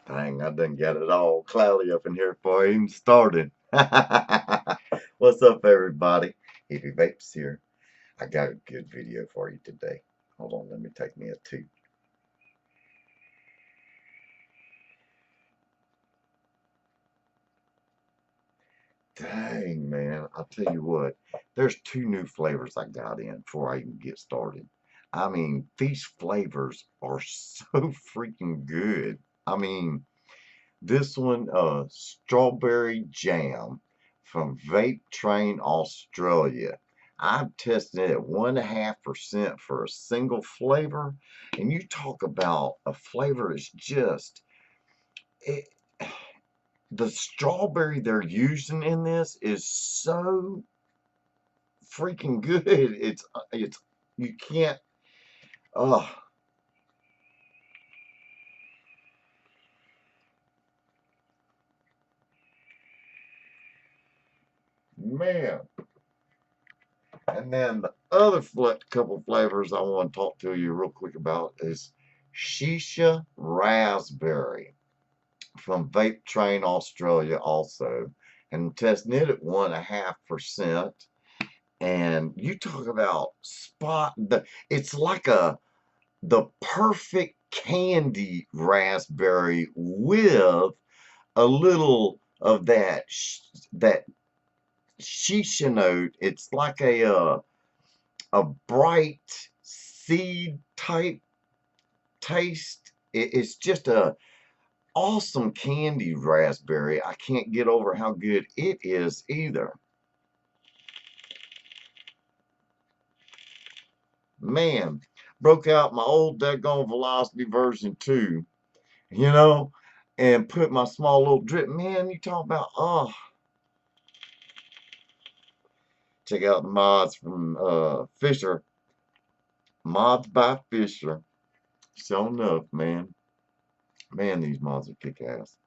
Dang, I done got it all cloudy up in here before I even started. What's up, everybody? Hippy Vapes here. I got a good video for you today. Hold on, let me take me a toot. Dang, man, I'll tell you what, there's two new flavors I got in before I even get started. I mean, these flavors are so freaking good. I mean, this one, strawberry jam from Vape Train Australia. I'm testing it at 1.5% for a single flavor. And you talk about a flavor is just it, the strawberry they're using in this is so freaking good. It's you can't oh man. And then the other couple flavors I want to talk to you real quick about is Shisha Raspberry from Vape Train Australia also. And testing it at 1.5%. And you talk about it's like the perfect candy raspberry with a little of that shisha note. It's like a bright seed type taste. It's just a awesome candy raspberry. I can't get over how good it is either. Man, broke out my old daggone Velocity version 2, you know, and put my small little drip. Man, you talk about, oh, check out the mods from Fisher. Mods by Fisher. Sure enough, man. Man, these mods are kick ass.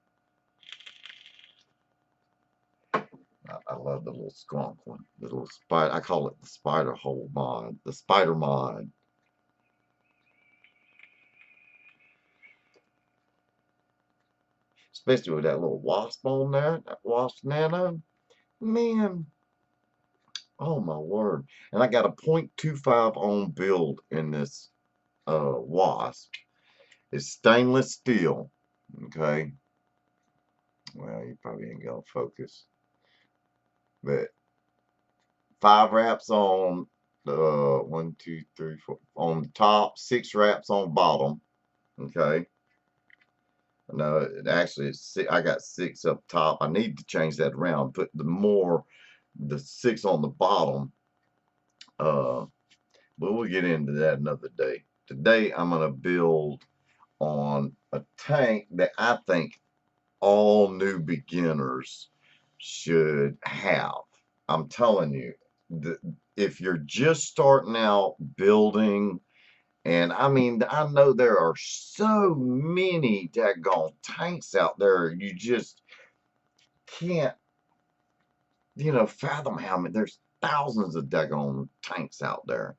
I love the little skunk one. The little spider. I call it the spider hole mod. The spider mod. Especially with that little wasp on there. That wasp nano. Man. Oh my word. And I got a .25 ohm build in this wasp. It's stainless steel. Okay. Well, you probably ain't gonna focus. But 5 wraps on the 1, 2, 3, 4 on the top, 6 wraps on bottom. Okay. No, it actually I got 6 up top. I need to change that around. Put the 6 on the bottom. Uh, but we'll get into that another day. Today I'm gonna build on a tank that I think all new beginners should have. I'm telling you, if you're just starting out building, and I mean, I know there are so many daggone tanks out there, you just can't, fathom how many. There's thousands of daggone tanks out there.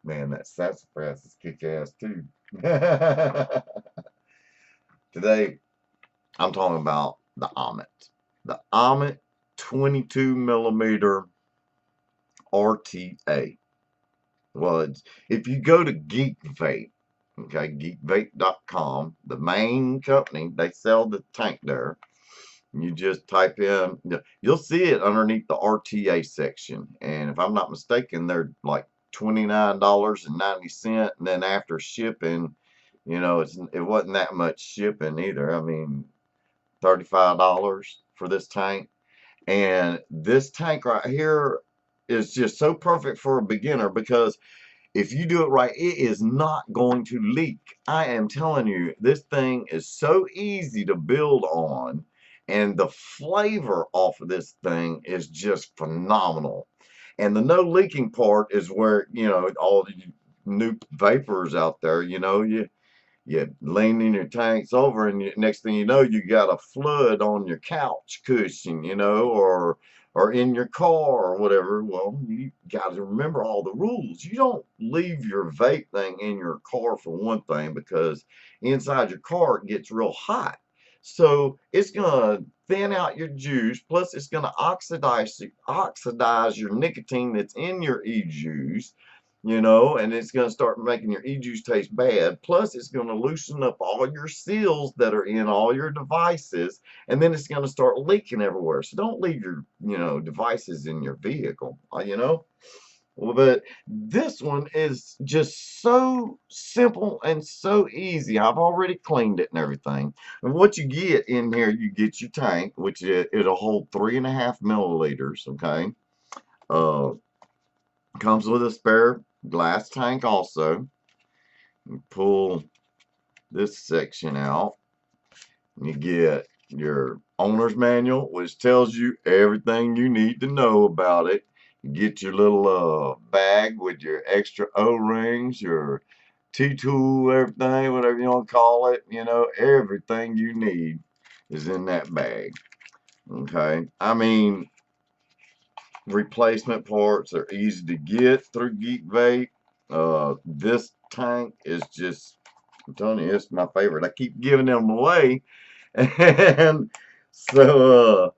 Man, that sassafras is kick ass too. Today, I'm talking about the AMMIT. The AMMIT 22 millimeter RTA. Well, if you go to Geek Vape, okay, geekvape.com, the main company, they sell the tank there. You just type in, you'll see it underneath the RTA section. And if I'm not mistaken, they're like $29.90. And then after shipping, it wasn't that much shipping either. I mean, $35 for this tank. And this tank right here is just so perfect for a beginner because if you do it right, it is not going to leak. I am telling you, this thing is so easy to build on, and the flavor off of this thing is just phenomenal. And the no leaking part is where, all the new vapors out there, you leaning your tanks over, and next thing you know, you got a flood on your couch cushion, or in your car or whatever, well, you got to remember all the rules. You don't leave your vape thing in your car for one thing, because inside your car it gets real hot. So it's going to thin out your juice, plus it's going to oxidize your nicotine that's in your e-juice, and it's going to start making your e-juice taste bad. Plus, it's going to loosen up all your seals that are in all your devices, and then it's going to start leaking everywhere. So don't leave your, devices in your vehicle, Well, but this one is just so simple and so easy. I've already cleaned it and everything. And what you get in here, you get your tank, which it'll hold 3.5 milliliters, okay? Uh, Comes with a spare glass tank also. You pull this section out. You get your owner's manual, which tells you everything you need to know about it. You get your little bag with your extra O-rings, your T-tool, everything, whatever you want to call it. Everything you need is in that bag. Okay. I mean, replacement parts are easy to get through Geek Vape. This tank is just, I'm telling you, it's my favorite. I keep giving them away, and so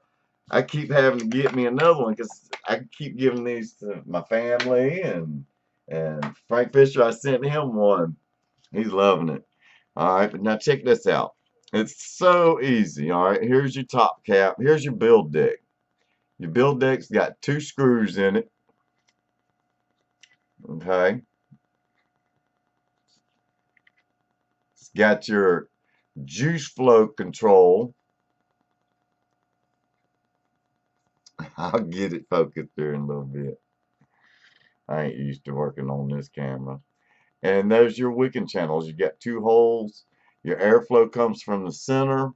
I keep having to get me another one, because I keep giving these to my family, and Frank Fisher, I sent him one. He's loving it. All right, but now check this out. It's so easy. All right, here's your top cap. Here's your build deck. Your build deck's got 2 screws in it. Okay. It's got your juice flow control. I'll get it focused here in a little bit. I ain't used to working on this camera. And there's your wicking channels. You got 2 holes. Your airflow comes from the center,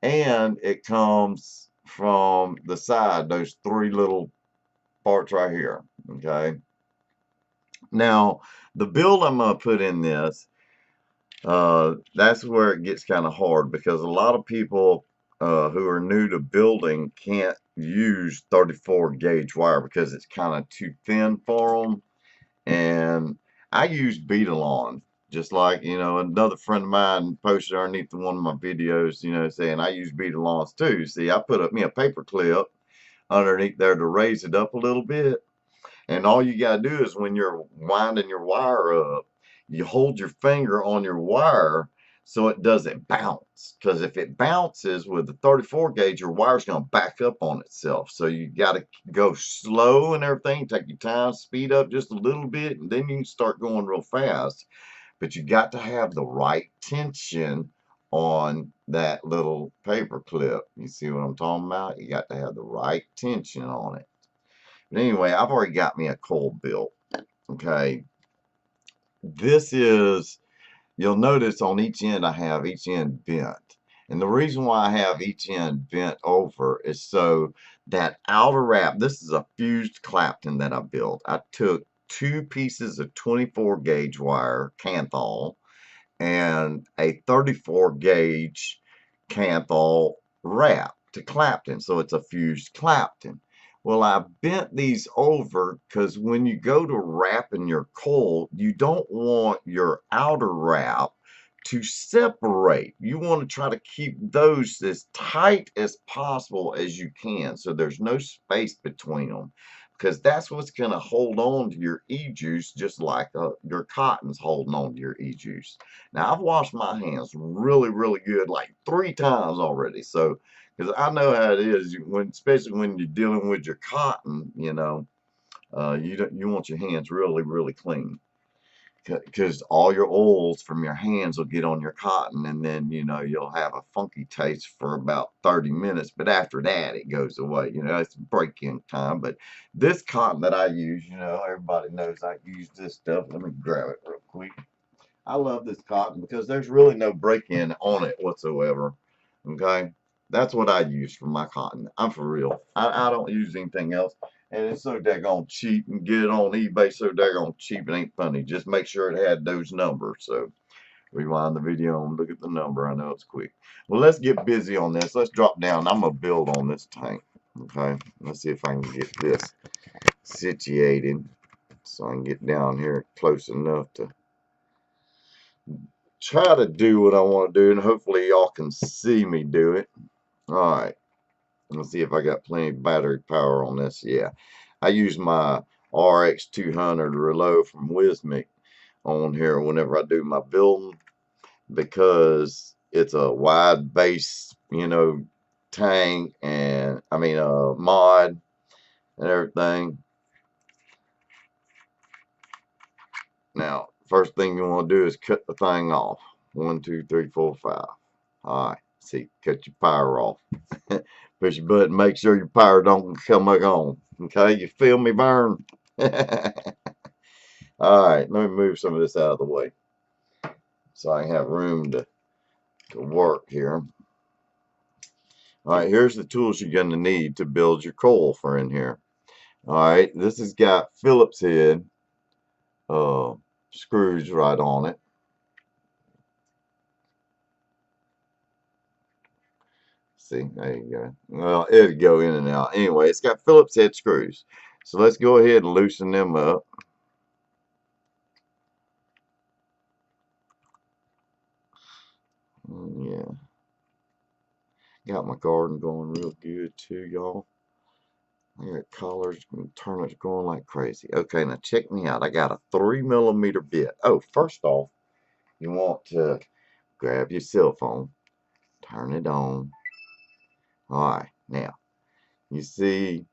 and it comes from the side, those 3 little parts right here. Okay. Now, the build I'm going to put in this, that's where it gets kind of hard, because a lot of people who are new to building can't use 34 gauge wire because it's kind of too thin for them. And I use beat-along, just like, another friend of mine posted underneath one of my videos, saying I use beat-alongs too. See, I put up me a paper clip underneath there to raise it up a little bit. And all you got to do is, when you're winding your wire up, you hold your finger on your wire so it doesn't bounce. Because if it bounces with the 34 gauge, your wire's going to back up on itself. So you got to go slow and everything. Take your time, speed up just a little bit, and then you can start going real fast. But you got to have the right tension on that little paper clip. You see what I'm talking about? You got to have the right tension on it. But anyway, I've already got me a coil built. Okay. This is, you'll notice on each end I have each end bent. And the reason why I have each end bent over is so that outer wrap, this is a fused Clapton that I built. I took 2 pieces of 24 gauge wire, Canthal, and a 34 gauge Canthal wrap to Clapton. So it's a fused Clapton. Well, I bent these over because when you go to wrapping your coil, you don't want your outer wrap to separate. You want to try to keep those as tight as possible as you can, so there's no space between them, because that's what's going to hold on to your e-juice, just like your cotton's holding on to your e-juice. Now, I've washed my hands really, really good, like 3 times already, so because I know how it is, especially when you're dealing with your cotton, you want your hands really, really clean, because all your oils from your hands will get on your cotton, and then you'll have a funky taste for about 30 minutes, but after that it goes away. It's break-in time. But this cotton that I use, everybody knows I use this stuff. Let me grab it real quick. I love this cotton because there's really no break-in on it whatsoever. Okay, that's what I use for my cotton. I'm for real. I don't use anything else. And it's so daggone cheap, and get it on eBay so daggone cheap it ain't funny. Just make sure it had those numbers. So rewind the video and look at the number. I know it's quick. Well, let's get busy on this. Let's drop down. I'm going to build on this tank. Okay, let's see if I can get this situated so I can get down here close enough to try to do what I want to do, and hopefully y'all can see me do it. Alright, let's see if I got plenty of battery power on this. Yeah, I use my RX 200 reload from Wismic on here whenever I do my building, because it's a wide base, you know, tank, and I mean mod and everything. Now, first thing you want to do is cut the thing off. 1, 2, 3, 4, 5. Alright, see, cut your power off. Push your button, make sure your power don't come back on. Okay, you feel me, Vern? Alright, let me move some of this out of the way so I can have room to work here. Alright, here's the tools you're going to need to build your coil for in here. Alright, this has got Phillips head screws right on it. See, there you go. Well, it'll go in and out. Anyway, it's got Phillips head screws. So let's go ahead and loosen them up. Yeah. Got my garden going real good too, y'all. I got collars and turnips going like crazy. Okay, now check me out. I got a 3mm bit. Oh, first off, you want to grab your cell phone, turn it on. Alright, now, you see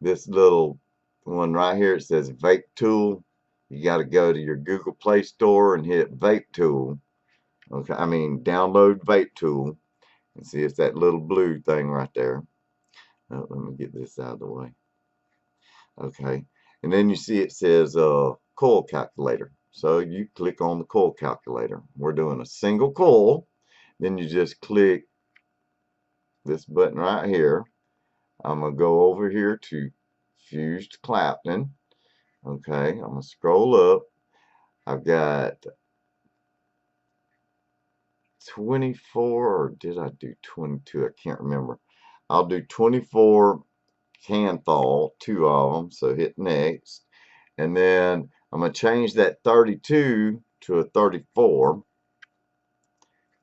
this little one right here? It says vape tool. You got to go to your Google Play Store and hit vape tool. Okay, I mean download vape tool. And see, it's that little blue thing right there. Oh, let me get this out of the way. Okay, and then you see it says coil calculator. So you click on the coil calculator. We're doing a single coil. Then you just click this button right here. I'm gonna go over here to fused Clapton. Okay, I'm gonna scroll up. I've got 24, or did I do 22? I can't remember. I'll do 24 Canthal, 2 of them, so hit next. And then I'm going to change that 32 to a 34.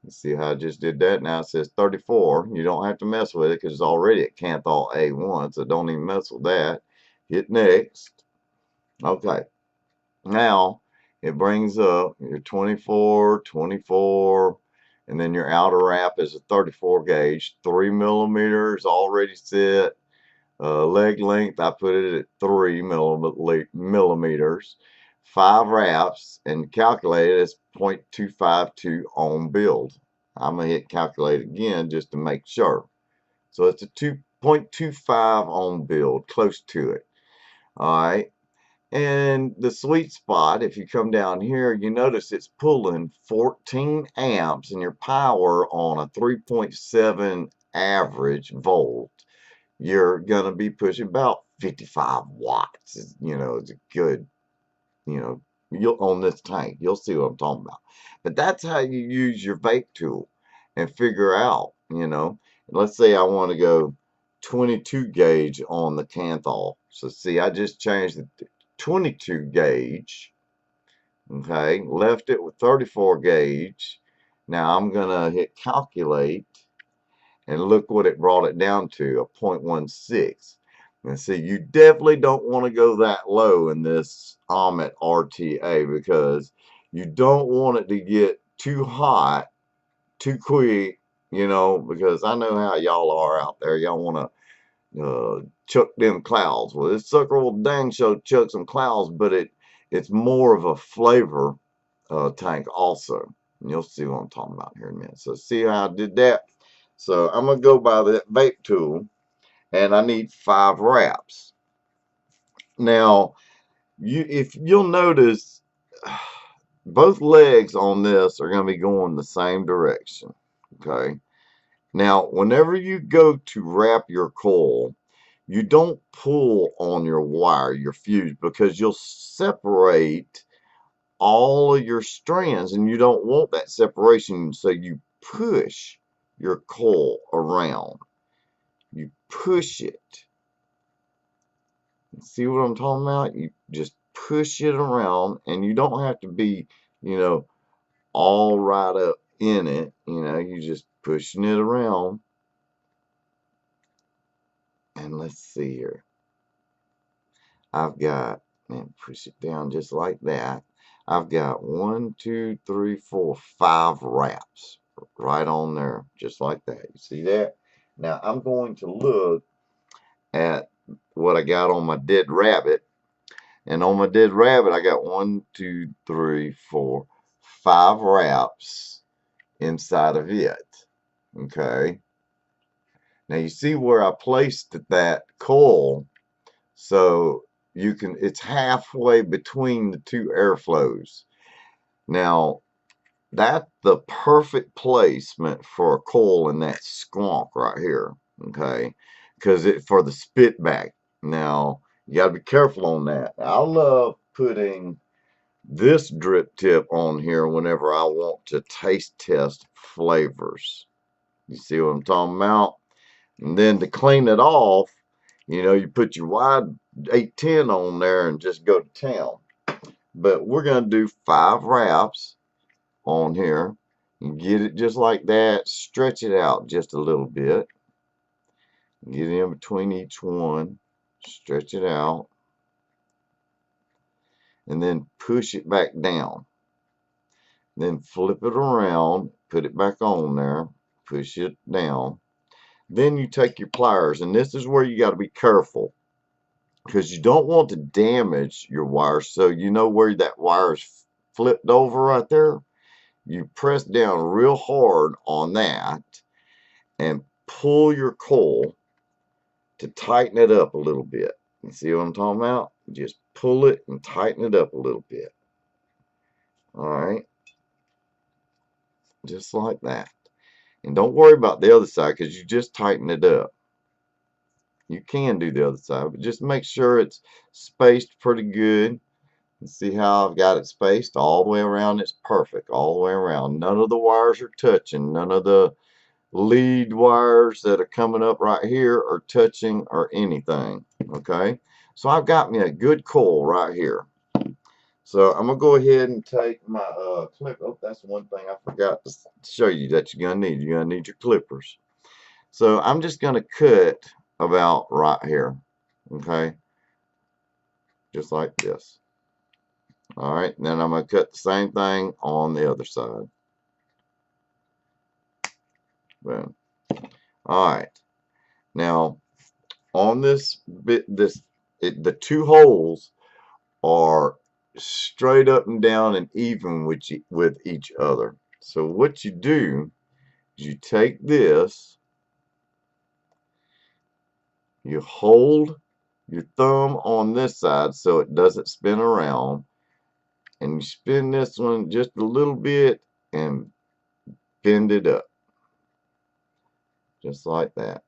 You see how I just did that? Now it says 34. You don't have to mess with it because it's already at Canthal A1, so don't even mess with that. Hit next. Okay. Now it brings up your 24, 24, and then your outer wrap is a 34 gauge, 3mm already set. Leg length, I put it at 3mm. 5 wraps, and calculated as 0.252 on build. I'm going to hit calculate again just to make sure. So it's a 2.25 on build, close to it. Alright, and the sweet spot, if you come down here, you notice it's pulling 14 amps and your power on a 3.7 average volt. You're going to be pushing about 55 watts. You know, it's a good, you know, you'll on this tank. You'll see what I'm talking about. But that's how you use your vape tool and figure out, you know, let's say I want to go 22 gauge on the Canthal. So see, I just changed the 22 gauge. Okay, left it with 34 gauge. Now I'm going to hit calculate. And look what it brought it down to, a 0.16. And see, you definitely don't want to go that low in this AMMIT RTA, because you don't want it to get too hot too quick, you know, because I know how y'all are out there. Y'all want to chuck them clouds. Well, this sucker will dang show chuck some clouds, but it's more of a flavor tank also. And you'll see what I'm talking about here in a minute. So see how I did that? So I'm going to go by that vape tool, and I need 5 wraps. Now, if you'll notice, both legs on this are going to be going the same direction. Okay. Now, whenever you go to wrap your coil, you don't pull on your wire, your fuse, because you'll separate all of your strands, and you don't want that separation, so you push your coil around. You push it. See what I'm talking about? You just push it around, and you don't have to be, you know, all right up in it. You know, you just pushing it around. And let's see here. I've got, and push it down just like that. I've got 1, 2, 3, 4, 5 wraps right on there, just like that. You see that? Now I'm going to look at what I got on my dead rabbit. And on my dead rabbit, I got 1, 2, 3, 4, 5 wraps inside of it. Okay. Now you see where I placed that coil, so you can, it's halfway between the two airflows. Now that's the perfect placement for a coil in that squonk right here. Okay, because it for the spit back. Now you got to be careful on that. I love putting this drip tip on here whenever I want to taste test flavors. You see what I'm talking about? And then to clean it off, you know, you put your wide 810 on there and just go to town. But we're going to do 5 wraps on here and get it just like that. Stretch it out just a little bit. Get in between each one. Stretch it out. And then push it back down. Then flip it around. Put it back on there. Push it down. Then you take your pliers, and this is where you got to be careful, because you don't want to damage your wire. So you know where that wire is flipped over right there? You press down real hard on that and pull your coil to tighten it up a little bit. You see what I'm talking about? Just pull it and tighten it up a little bit. All right. Just like that. And don't worry about the other side, because you just tighten it up. You can do the other side, but just make sure it's spaced pretty good. And see how I've got it spaced all the way around. It's perfect all the way around. None of the wires are touching. None of the lead wires that are coming up right here are touching or anything. Okay, so I've got me a good coil right here. So I'm gonna go ahead and take my clip. Oh, that's one thing I forgot to show you that you're gonna need. You're gonna need your clippers. So I'm just gonna cut about right here. Okay, just like this. All right, then I'm going to cut the same thing on the other side. Boom. All right, now on this bit, the two holes are straight up and down and even with each other. So what you do is you take this, you hold your thumb on this side so it doesn't spin around, and you spin this one just a little bit and bend it up just like that,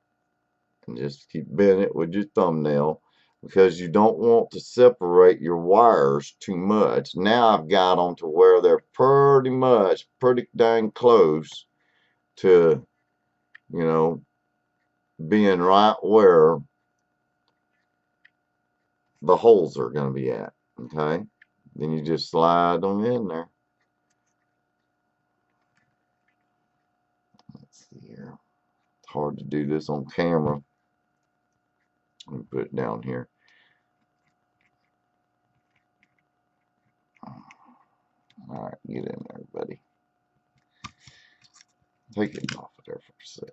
and just keep bending it with your thumbnail, because you don't want to separate your wires too much. Now I've got them to where they're pretty dang close to, you know, being right where the holes are going to be at. Okay, then you just slide them in there. Let's see here. It's hard to do this on camera. Let me put it down here. All right, get in there, buddy. Take it off of there for a sec.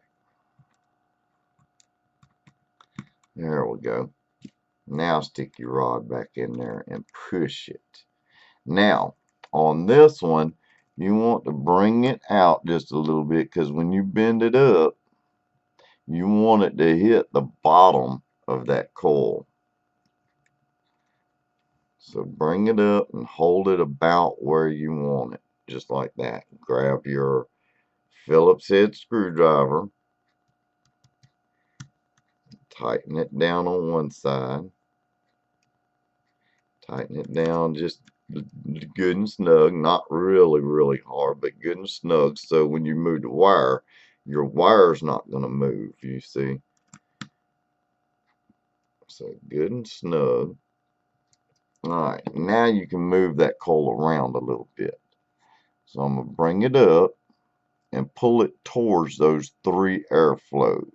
There we go. Now stick your rod back in there and push it. Now, on this one, you want to bring it out just a little bit, because when you bend it up, you want it to hit the bottom of that coil. So bring it up and hold it about where you want it, just like that. Grab your Phillips head screwdriver, tighten it down on one side, tighten it down just good and snug, not really hard, but good and snug, so when you move the wire, your wire's not going to move, you see. So good and snug. Alright, now you can move that coil around a little bit. So I'm going to bring it up and pull it towards those 3 airflows.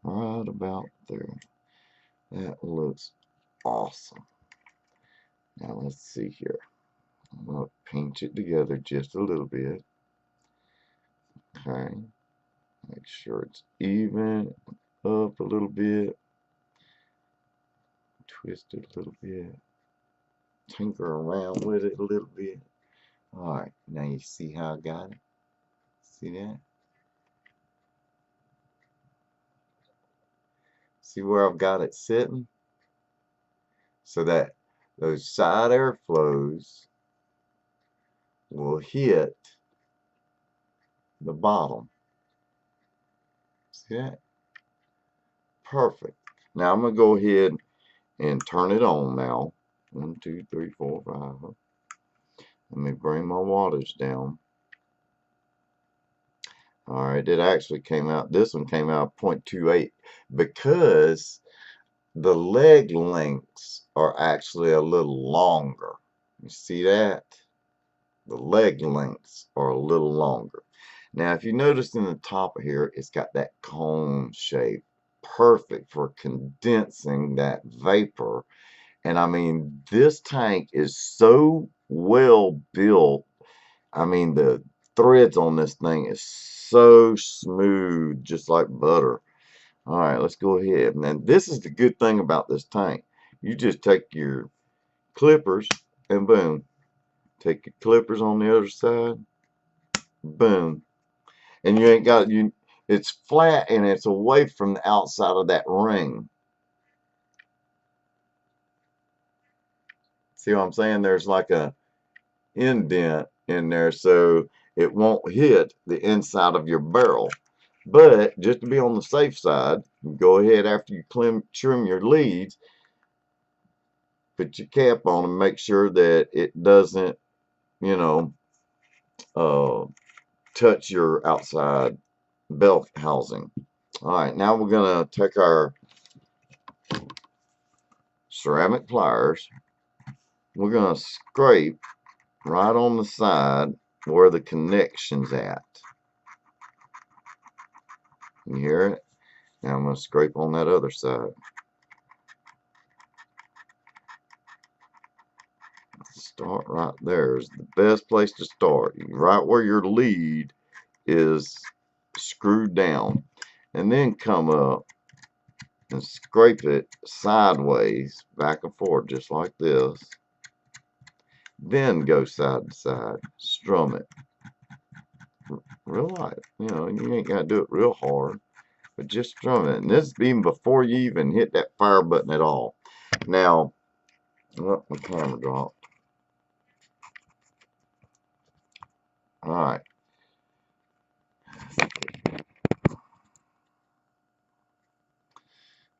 Right about there. That looks awesome. Now let's see here. I'm going to pinch it together just a little bit. Okay. Make sure it's even up a little bit. Twist it a little bit. Tinker around with it a little bit. Alright, now you see how I got it? See that? See where I've got it sitting? So that those side airflows will hit the bottom. See that? Perfect. Now I'm going to go ahead and turn it on now. 1, 2, 3, 4, 5. Let me bring my wattage down. Alright, it actually came out, this one came out 0.28 because the leg lengths are actually a little longer. You see that? The leg lengths are a little longer. Now, if you notice in the top of here, it's got that cone shape. Perfect for condensing that vapor. And I mean, this tank is so well built. I mean, the threads on this thing is so smooth, just like butter. All right, let's go ahead. Now, this is the good thing about this tank. You just take your clippers and boom. Take your clippers on the other side. Boom. And you ain't got, it's flat and it's away from the outside of that ring. See what I'm saying? There's like a indent in there so it won't hit the inside of your barrel. But just to be on the safe side, go ahead after you trim your leads, put your cap on and make sure that it doesn't, you know, touch your outside belt housing. All right, now we're going to take our ceramic pliers. We're going to scrape right on the side where the connection's at. You hear it? Now I'm going to scrape on that other side. Start right there is the best place to start. Right where your lead is screwed down. And then come up and scrape it sideways, back and forth, just like this. Then go side to side. Strum it. Real light. You know, you ain't got to do it real hard. But just strum it. And this is even before you even hit that fire button at all. Now, oh, my camera dropped. Alright.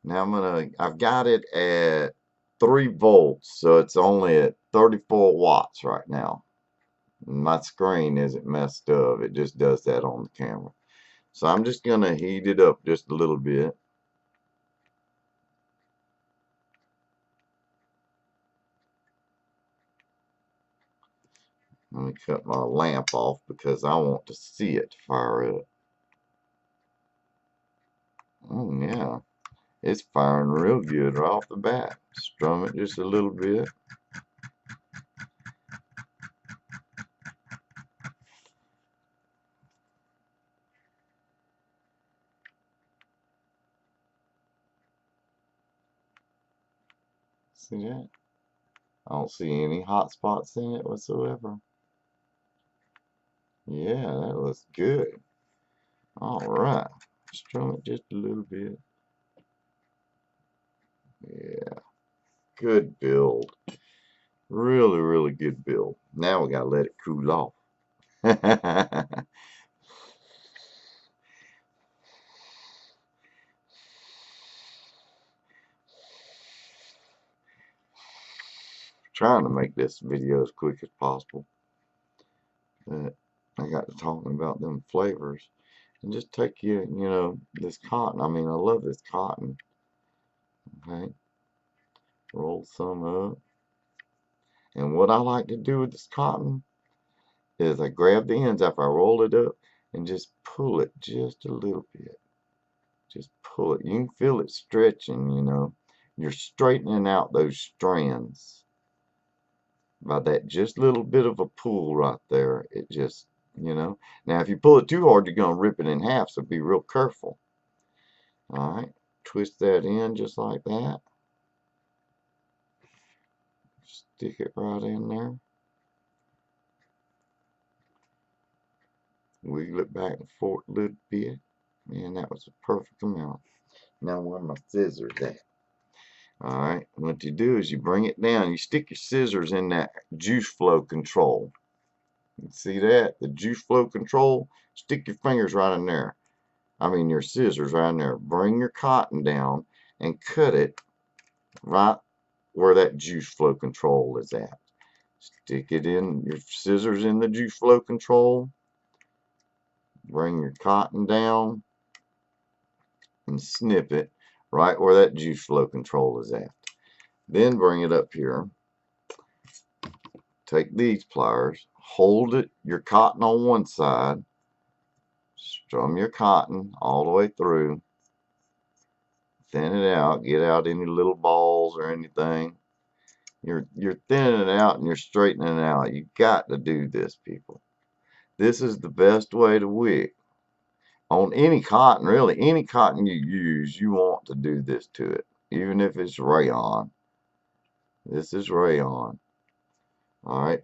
Now I've got it at 3 volts, so it's only at 34 watts right now. My screen isn't messed up. It just does that on the camera. So I'm just going to heat it up just a little bit. Let me cut my lamp off because I want to see it fire up. Oh yeah, it's firing real good right off the bat. Strum it just a little bit. See that? I don't see any hot spots in it whatsoever. Yeah, that looks good. Alright, strum it just a little bit. Yeah, good build. Really, really good build. Now we gotta let it cool off. Trying to make this video as quick as possible. But I got to talking about them flavors. and just take you know, this cotton. I mean, I love this cotton. Okay, roll some up. And what I like to do with this cotton is I grab the ends after I roll it up and just pull it just a little bit. Just pull it. You can feel it stretching, you know. You're straightening out those strands by that just little bit of a pull right there. It just, you know. Now, if you pull it too hard, you're going to rip it in half, so be real careful. All right. Twist that in just like that. Stick it right in there. Wiggle it back and forth a little bit. Man, that was a perfect amount. Now, where are my scissors at? Alright, what you do is you bring it down, you stick your scissors in that juice flow control. You see that? The juice flow control? Stick your fingers right in there. I mean your scissors right in there. Bring your cotton down and cut it right where that juice flow control is at. Stick it in, your scissors in the juice flow control. Bring your cotton down and snip it right where that juice flow control is at. Then bring it up here. Take these pliers, hold it, your cotton on one side, strum your cotton all the way through, thin it out, get out any little balls or anything. You're thinning it out and you're straightening it out. You got to do this, people. This is the best way to wick. On any cotton, really, any cotton you use, you want to do this to it, even if it's rayon. This is rayon. All right,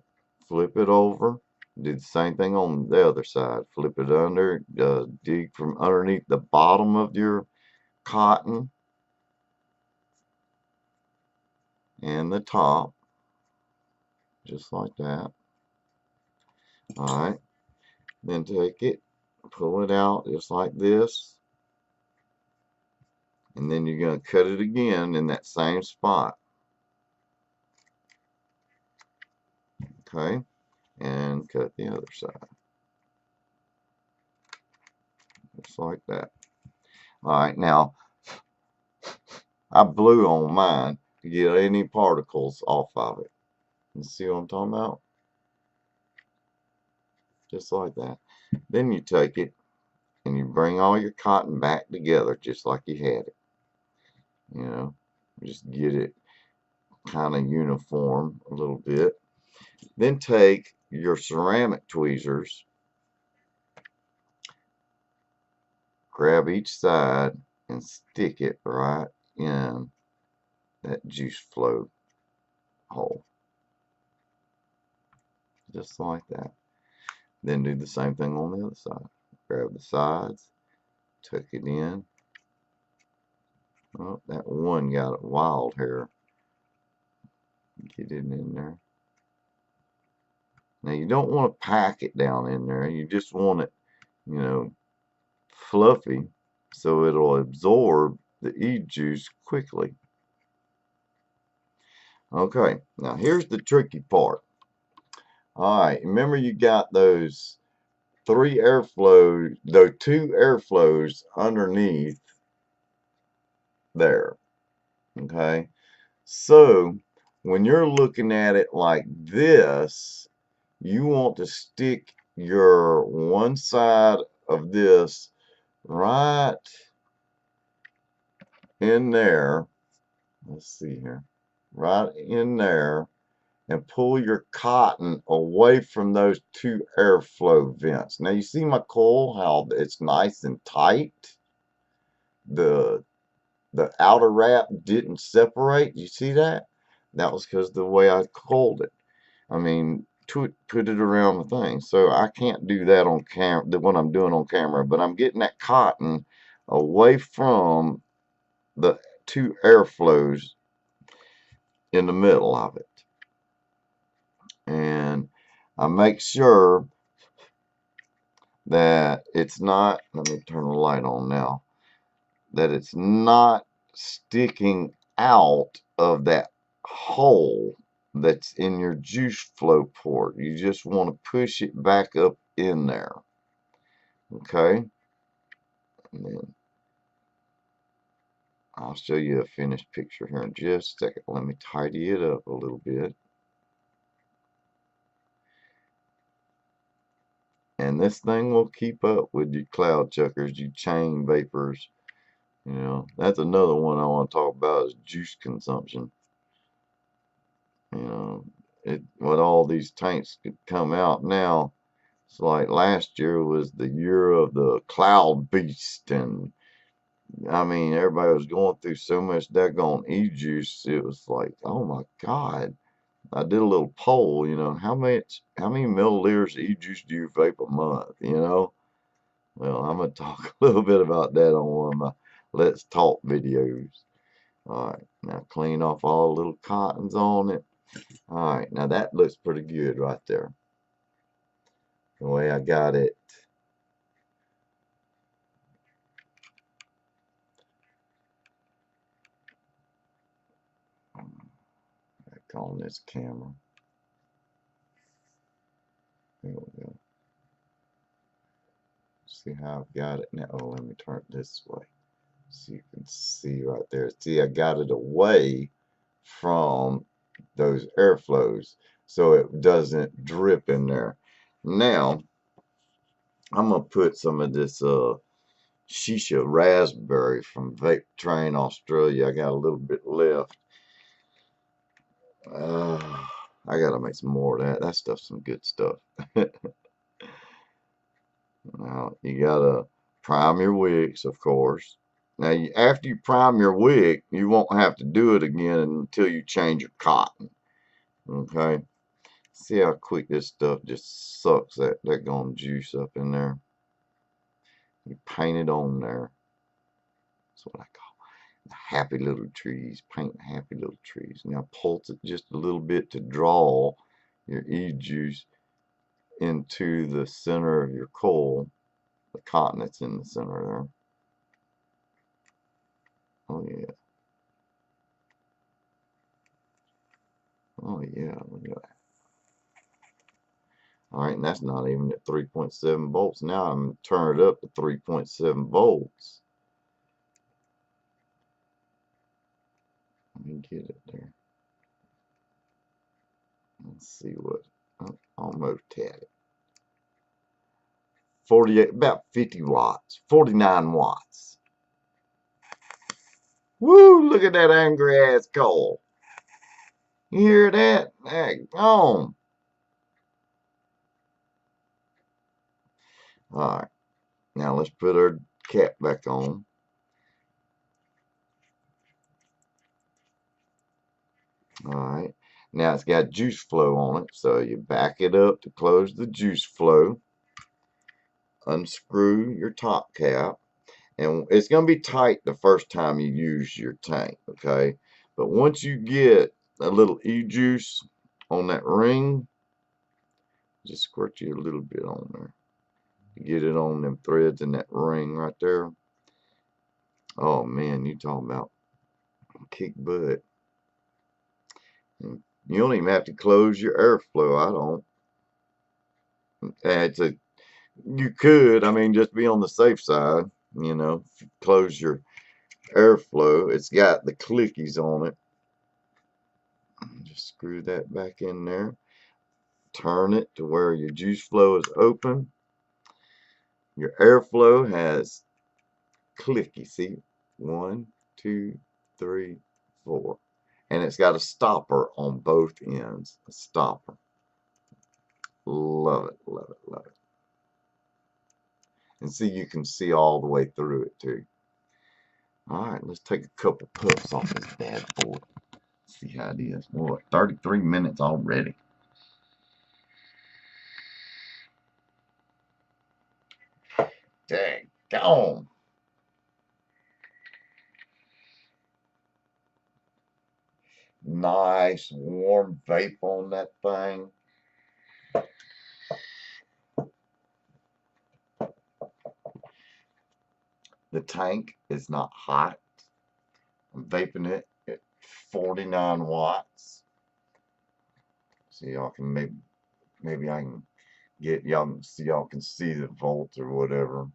flip it over. Do the same thing on the other side. Flip it under, dig from underneath the bottom of your cotton and the top, just like that. All right, then take it, pull it out just like this, and then you're going to cut it again in that same spot. Okay, and cut the other side, just like that. All right, now I blew on mine to get any particles off of it. You see what I'm talking about? Just like that. Then you take it and you bring all your cotton back together just like you had it. You know, just get it kind of uniform a little bit. Then take your ceramic tweezers, grab each side and stick it right in that juice flow hole. Just like that. Then do the same thing on the other side. Grab the sides, tuck it in. Oh, that one got a wild hair. Get it in there. Now you don't want to pack it down in there. You just want it, you know, fluffy so it'll absorb the e-juice quickly. Okay, now here's the tricky part. Alright, remember you got those two airflows underneath there. Okay, so when you're looking at it like this, you want to stick your one side of this right in there. Let's see here. Right in there, and pull your cotton away from those two airflow vents. Now you see my coil, how it's nice and tight. The outer wrap didn't separate. You see that? That was because the way I coiled it. I mean, put it around the thing. So I can't do that on camera, what I'm doing on camera, but I'm getting that cotton away from the two airflows in the middle of it. And I make sure that it's not, let me turn the light on now, that it's not sticking out of that hole that's in your juice flow port. You just want to push it back up in there. Okay, And then I'll show you a finished picture here in just a second. Let me tidy it up a little bit. And this thing will keep up with your cloud chuckers, your chain vapors. You know, that's another one I want to talk about is juice consumption. You know, what all these tanks could come out now. It's like last year was the year of the cloud beast, and I mean everybody was going through so much daggone e-juice. It was like, oh my God. I did a little poll, you know, how many milliliters of e-juice do you vape a month, you know? Well, I'm going to talk a little bit about that on one of my Let's Talk videos. All right, now clean off all the little cottons on it. All right, now that looks pretty good right there. The way I got it. Back on this camera. There we go. See how I've got it now. Oh, let me turn it this way so you can see right there. See, I got it away from those airflows so it doesn't drip in there. Now, I'm going to put some of this shisha raspberry from Vape Train Australia. I got a little bit left. I got to make some more of that. That stuff's some good stuff. Now, you got to prime your wicks, of course. Now, after you prime your wick, you won't have to do it again until you change your cotton. Okay? See how quick this stuff just sucks that gone juice up in there. You paint it on there. That's what I call happy little trees. Paint happy little trees. Now pulse it just a little bit to draw your e-juice into the center of your coil. The cotton that's in the center there. Oh yeah. Oh yeah, look at that. Alright, and that's not even at 3.7 volts. Now I'm turning it up to 3.7 volts. Let me get it there. Let's see what I'm almost at it. 48, about 50 watts, 49 watts. Woo, look at that angry ass coal. You hear that? Heck, on. Alright, now let's put our cap back on. Alright, now it's got juice flow on it, so you back it up to close the juice flow. Unscrew your top cap, and it's going to be tight the first time you use your tank, okay? But once you get a little e-juice on that ring, just squirt you a little bit on there. Get it on them threads in that ring right there. Oh man, you talking about kick butt. You don't even have to close your airflow. I don't. You could, I mean, just be on the safe side, you know, close your airflow. It's got the clickies on it. Just screw that back in there. Turn it to where your juice flow is open. Your airflow has clicky. See, 1, 2, 3, 4, and it's got a stopper on both ends. A stopper. Love it, love it, love it. And see, you can see all the way through it too. All right, let's take a couple puffs off this bad boy. See how it is. Boy, 33 minutes already. Daggone. Nice warm vape on that thing. The tank is not hot. I'm vaping it at 49 watts. So y'all can maybe I can get y'all can see the volts or whatever.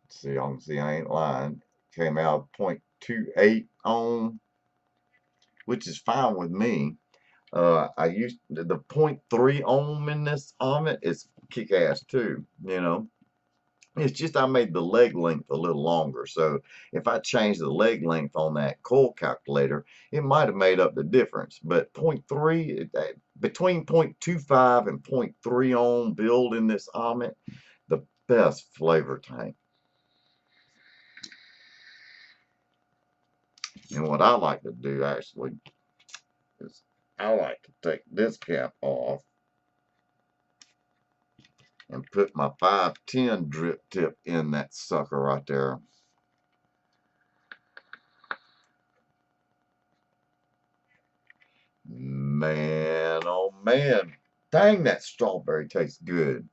See, y'all can see I ain't lying. Came out 0.28 ohm, which is fine with me. I used the 0.3 ohm in this AMMIT is kick ass too, you know. It's just I made the leg length a little longer. So if I changed the leg length on that coil calculator, it might have made up the difference. But 0.3, between 0.25 and 0.3 ohm build in this AMMIT, the best flavor tank. And what I like to do actually is I like to take this cap off and put my 510 drip tip in that sucker right there. Man, oh man, dang, that strawberry tastes good.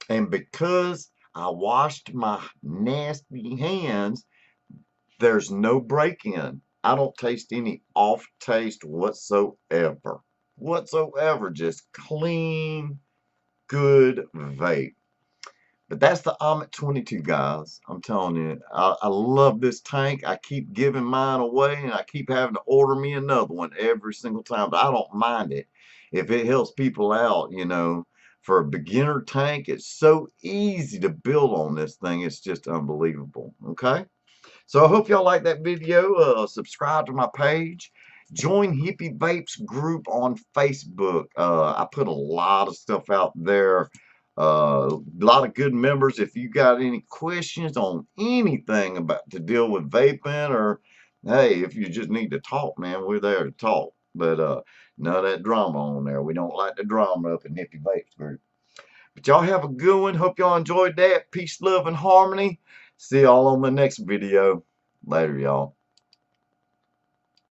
And because I washed my nasty hands, there's no break-in. I don't taste any off taste whatsoever. Whatsoever. Just clean, good vape. But that's the AMMIT 22, guys. I'm telling you, I love this tank. I keep giving mine away, and I keep having to order me another one every single time. But I don't mind it if it helps people out, you know. For a beginner tank, it's so easy to build on this thing. It's just unbelievable, okay? So I hope y'all like that video. Subscribe to my page. Join Hippie Vapes group on Facebook. I put a lot of stuff out there. A lot of good members. If you got any questions on anything about to deal with vaping, or hey, if you just need to talk, man, we're there to talk. But none of that drama on there. We don't like the drama up in Hippie Vapes group. But y'all have a good one. Hope y'all enjoyed that. Peace, love, and harmony. See y'all on the next video. Later, y'all.